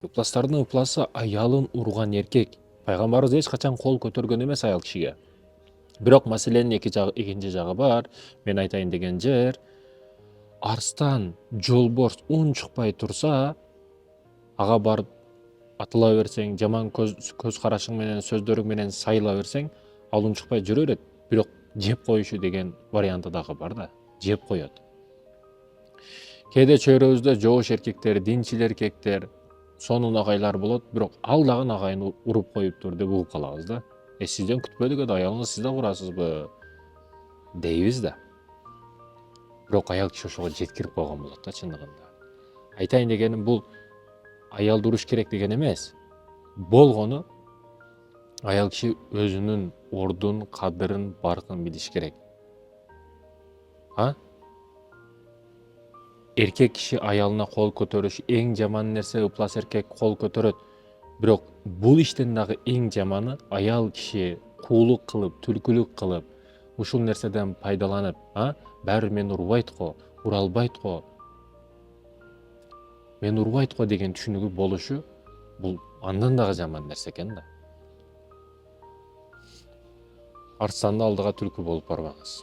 Ыпластардын ыпласы аялын урган эркек. Пайгамбарыбыз эч качан кол көтөргөн эмес аял кишиге. Бирок маселенин экинчи жагы бар. Мен айтайын деген жер, арстан, жолборс унчукпай турса, ага барып атыла берсең, жаман көз карашың менен, сөздөрүң менен сайыла берсең, ал унчукпай жүрө берет. Бирок жеп коюшу деген варианты дагы бар да, жеп коет. Кээде чөйрөбүздө жоош эркектер, динчил эркектер, сонун агайлар болот, бирок ал дагы агайын уруп коюптур деп угуп калабыз да. Сизден күтпөдүк эди, аялыңыз сиз да урасызбы дейбиз да. Бирок аял киши ошого жеткирип койгон болот да чындыгында. Айтайын дегеним бул аялды уруш керек деген эмес. Болгону аял киши өзүнүн ордун, кадырын, баркын билиш керек. Эркек киши аялына кол көтөрүш эң жаман нерсе, ыплас эркек кол көтөрөт. Бирок бул иштен дагы эң жаманы аял киши куулук кылып, түлкүлүк кылып, ушул нерседен пайдаланып, баары мени урбайт го, ура албайт го, мени урбайт го деген түшүнүгү болушу, бул андан дагы жаман нерсе экен да. Арстанды алдыга түлкү болуп барбаңыз.